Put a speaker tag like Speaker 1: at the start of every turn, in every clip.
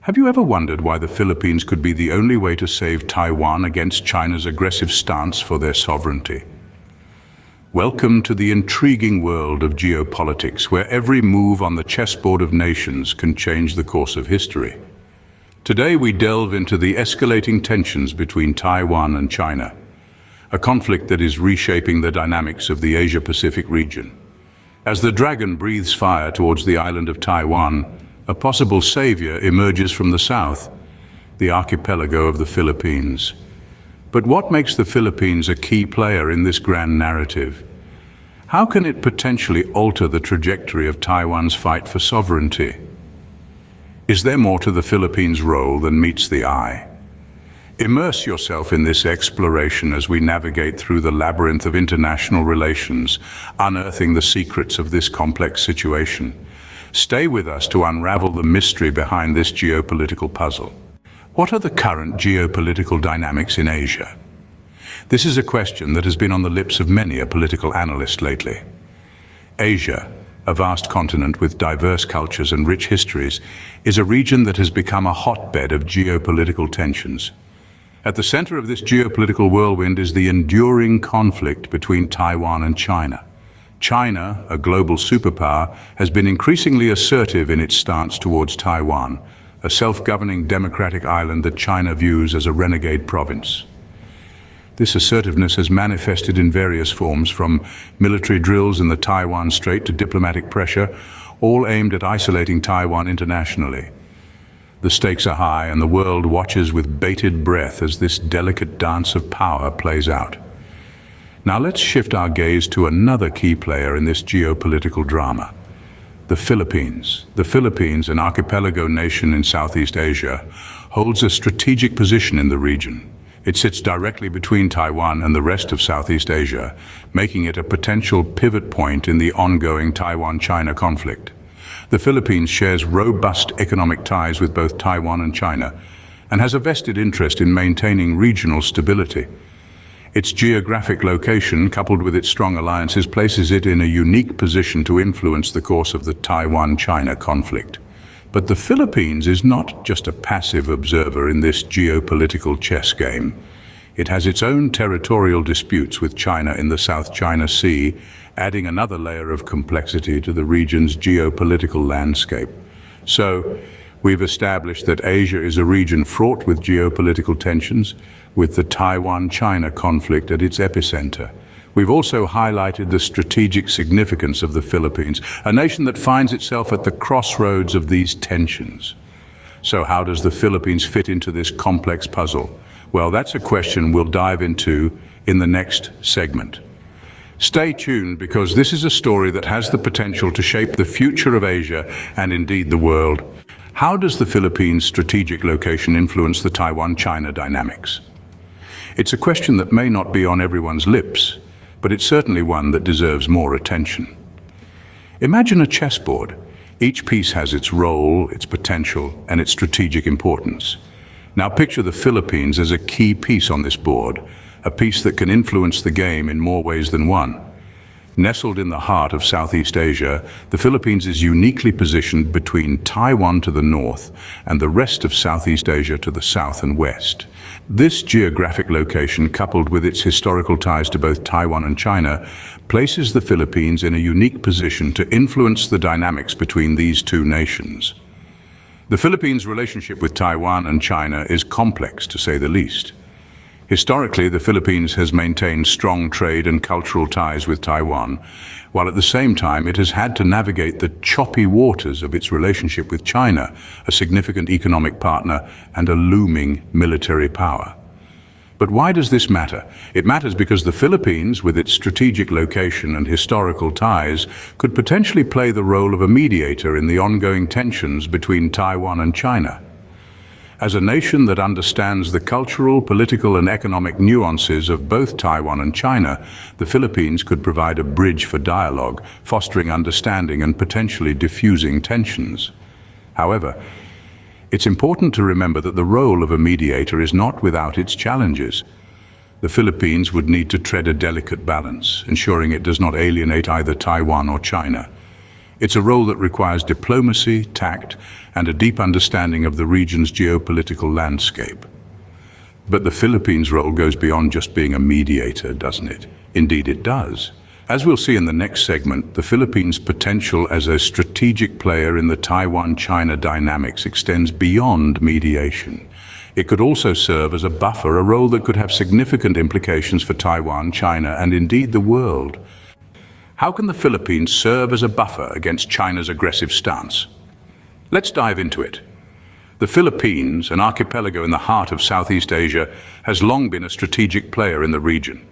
Speaker 1: Have you ever wondered why the Philippines could be the only way to save Taiwan against China's aggressive stance for their sovereignty? Welcome to the intriguing world of geopolitics, where every move on the chessboard of nations can change the course of history. Today we delve into the escalating tensions between Taiwan and China, a conflict that is reshaping the dynamics of the Asia-Pacific region. As the dragon breathes fire towards the island of Taiwan, a possible savior emerges from the south, the archipelago of the Philippines. But what makes the Philippines a key player in this grand narrative? How can it potentially alter the trajectory of Taiwan's fight for sovereignty? Is there more to the Philippines' role than meets the eye? Immerse yourself in this exploration as we navigate through the labyrinth of international relations, unearthing the secrets of this complex situation. Stay with us to unravel the mystery behind this geopolitical puzzle. What are the current geopolitical dynamics in Asia? This is a question that has been on the lips of many a political analyst lately. Asia, a vast continent with diverse cultures and rich histories, is a region that has become a hotbed of geopolitical tensions. At the center of this geopolitical whirlwind is the enduring conflict between Taiwan and China. China, a global superpower, has been increasingly assertive in its stance towards Taiwan, a self-governing democratic island that China views as a renegade province. This assertiveness has manifested in various forms, from military drills in the Taiwan Strait to diplomatic pressure, all aimed at isolating Taiwan internationally. The stakes are high, and the world watches with bated breath as this delicate dance of power plays out. Now let's shift our gaze to another key player in this geopolitical drama: the Philippines. The Philippines, an archipelago nation in Southeast Asia, holds a strategic position in the region. It sits directly between Taiwan and the rest of Southeast Asia, making it a potential pivot point in the ongoing Taiwan-China conflict. The Philippines shares robust economic ties with both Taiwan and China, and has a vested interest in maintaining regional stability. Its geographic location, coupled with its strong alliances, places it in a unique position to influence the course of the Taiwan-China conflict. But the Philippines is not just a passive observer in this geopolitical chess game. It has its own territorial disputes with China in the South China Sea, adding another layer of complexity to the region's geopolitical landscape. So, we've established that Asia is a region fraught with geopolitical tensions, with the Taiwan-China conflict at its epicenter. We've also highlighted the strategic significance of the Philippines, a nation that finds itself at the crossroads of these tensions. So how does the Philippines fit into this complex puzzle? Well, that's a question we'll dive into in the next segment. Stay tuned, because this is a story that has the potential to shape the future of Asia and indeed the world. How does the Philippines' strategic location influence the Taiwan-China dynamics? It's a question that may not be on everyone's lips, but it's certainly one that deserves more attention. Imagine a chessboard. Each piece has its role, its potential, and its strategic importance. Now picture the Philippines as a key piece on this board, a piece that can influence the game in more ways than one. Nestled in the heart of Southeast Asia, the Philippines is uniquely positioned between Taiwan to the north and the rest of Southeast Asia to the south and west. This geographic location, coupled with its historical ties to both Taiwan and China, places the Philippines in a unique position to influence the dynamics between these two nations. The Philippines' relationship with Taiwan and China is complex, to say the least. Historically, the Philippines has maintained strong trade and cultural ties with Taiwan, while at the same time it has had to navigate the choppy waters of its relationship with China, a significant economic partner and a looming military power. But why does this matter? It matters because the Philippines, with its strategic location and historical ties, could potentially play the role of a mediator in the ongoing tensions between Taiwan and China. As a nation that understands the cultural, political, and economic nuances of both Taiwan and China, the Philippines could provide a bridge for dialogue, fostering understanding and potentially diffusing tensions. However, it's important to remember that the role of a mediator is not without its challenges. The Philippines would need to tread a delicate balance, ensuring it does not alienate either Taiwan or China. It's a role that requires diplomacy, tact, and a deep understanding of the region's geopolitical landscape. But the Philippines' role goes beyond just being a mediator, doesn't it? Indeed, it does. As we'll see in the next segment, the Philippines' potential as a strategic player in the Taiwan-China dynamics extends beyond mediation. It could also serve as a buffer, a role that could have significant implications for Taiwan, China, and indeed the world. How can the Philippines serve as a buffer against China's aggressive stance? Let's dive into it. The Philippines, an archipelago in the heart of Southeast Asia, has long been a strategic player in the region.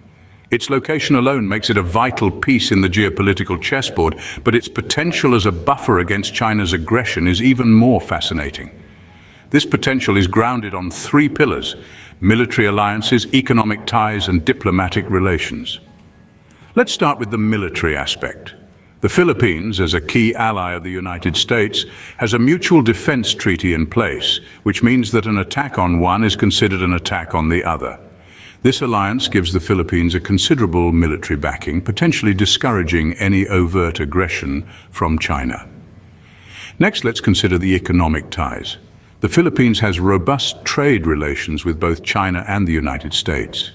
Speaker 1: Its location alone makes it a vital piece in the geopolitical chessboard, but its potential as a buffer against China's aggression is even more fascinating. This potential is grounded on three pillars: military alliances, economic ties, and diplomatic relations. Let's start with the military aspect. The Philippines, as a key ally of the United States, has a mutual defense treaty in place, which means that an attack on one is considered an attack on the other. This alliance gives the Philippines a considerable military backing, potentially discouraging any overt aggression from China. Next, let's consider the economic ties. The Philippines has robust trade relations with both China and the United States.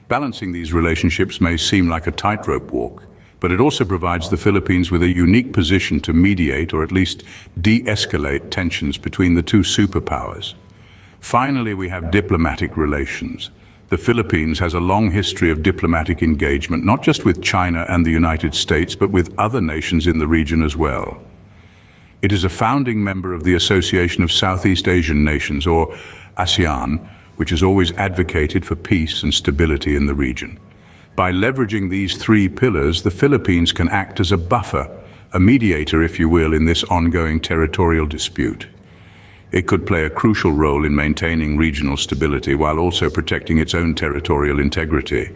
Speaker 1: Balancing these relationships may seem like a tightrope walk, but it also provides the Philippines with a unique position to mediate or at least de-escalate tensions between the two superpowers. Finally, we have diplomatic relations. The Philippines has a long history of diplomatic engagement, not just with China and the United States, but with other nations in the region as well. It is a founding member of the Association of Southeast Asian Nations, or ASEAN, which has always advocated for peace and stability in the region. By leveraging these three pillars, the Philippines can act as a buffer, a mediator, if you will, in this ongoing territorial dispute. It could play a crucial role in maintaining regional stability while also protecting its own territorial integrity.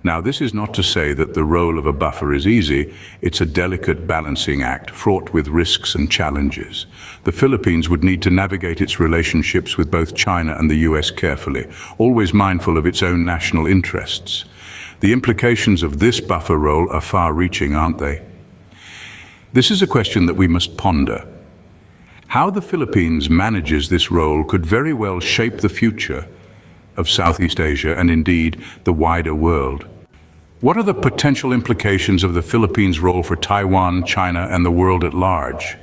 Speaker 1: Now, this is not to say that the role of a buffer is easy. It's a delicate balancing act, fraught with risks and challenges. The Philippines would need to navigate its relationships with both China and the US carefully, always mindful of its own national interests. The implications of this buffer role are far-reaching, aren't they? This is a question that we must ponder. How the Philippines manages this role could very well shape the future of Southeast Asia and indeed the wider world. What are the potential implications of the Philippines' role for Taiwan, China, and the world at large?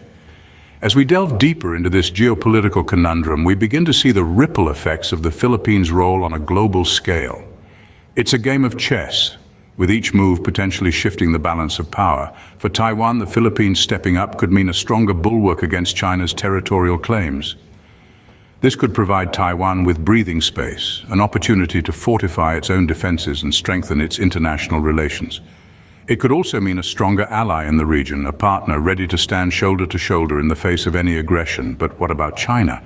Speaker 1: As we delve deeper into this geopolitical conundrum, we begin to see the ripple effects of the Philippines' role on a global scale. It's a game of chess, with each move potentially shifting the balance of power. For Taiwan, the Philippines stepping up could mean a stronger bulwark against China's territorial claims. This could provide Taiwan with breathing space, an opportunity to fortify its own defenses and strengthen its international relations. It could also mean a stronger ally in the region, a partner ready to stand shoulder to shoulder in the face of any aggression. But what about China?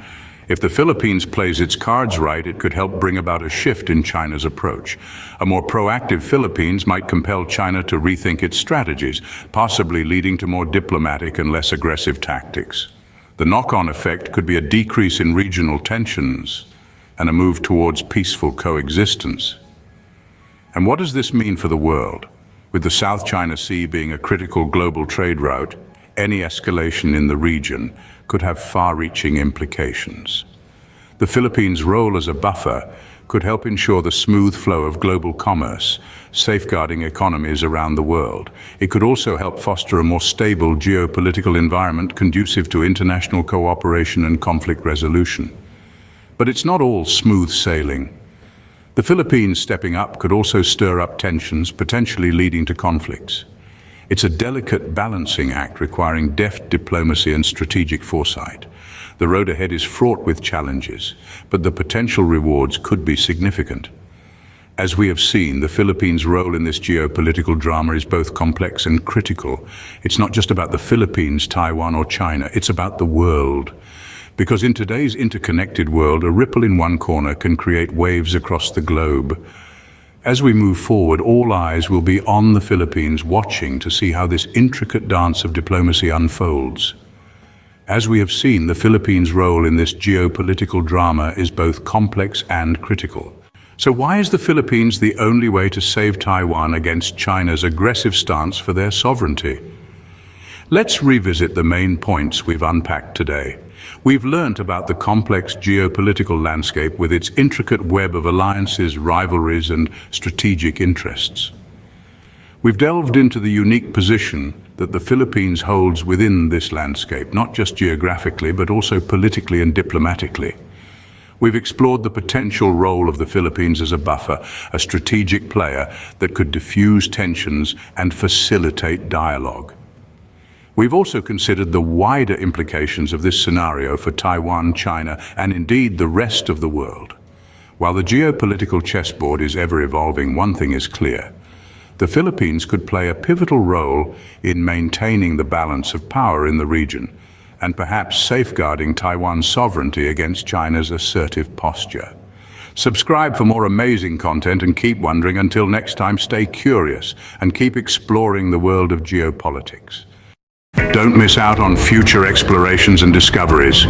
Speaker 1: If the Philippines plays its cards right, it could help bring about a shift in China's approach. A more proactive Philippines might compel China to rethink its strategies, possibly leading to more diplomatic and less aggressive tactics. The knock-on effect could be a decrease in regional tensions and a move towards peaceful coexistence. And what does this mean for the world? With the South China Sea being a critical global trade route, any escalation in the region could have far-reaching implications. The Philippines' role as a buffer could help ensure the smooth flow of global commerce, safeguarding economies around the world. It could also help foster a more stable geopolitical environment conducive to international cooperation and conflict resolution. But it's not all smooth sailing. The Philippines stepping up could also stir up tensions, potentially leading to conflicts. It's a delicate balancing act requiring deft diplomacy and strategic foresight. The road ahead is fraught with challenges, but the potential rewards could be significant. As we have seen, the Philippines' role in this geopolitical drama is both complex and critical. It's not just about the Philippines, Taiwan, or China, it's about the world. Because in today's interconnected world, a ripple in one corner can create waves across the globe. As we move forward, all eyes will be on the Philippines, watching to see how this intricate dance of diplomacy unfolds. As we have seen, the Philippines' role in this geopolitical drama is both complex and critical. So why is the Philippines the only way to save Taiwan against China's aggressive stance for their sovereignty? Let's revisit the main points we've unpacked today. We've learnt about the complex geopolitical landscape with its intricate web of alliances, rivalries, and strategic interests. We've delved into the unique position that the Philippines holds within this landscape, not just geographically, but also politically and diplomatically. We've explored the potential role of the Philippines as a buffer, a strategic player that could diffuse tensions and facilitate dialogue. We've also considered the wider implications of this scenario for Taiwan, China, and indeed the rest of the world. While the geopolitical chessboard is ever evolving, one thing is clear. The Philippines could play a pivotal role in maintaining the balance of power in the region, and perhaps safeguarding Taiwan's sovereignty against China's assertive posture. Subscribe for more amazing content and keep wondering. Until next time, stay curious and keep exploring the world of geopolitics. Don't miss out on future explorations and discoveries.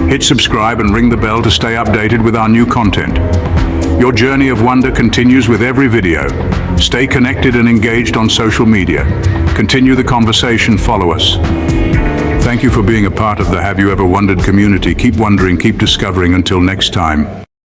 Speaker 1: Hit subscribe and ring the bell to stay updated with our new content. Your journey of wonder continues with every video. Stay connected and engaged on social media. Continue the conversation, follow us. Thank you for being a part of the Have You Ever Wondered community. Keep wondering, keep discovering. Until next time.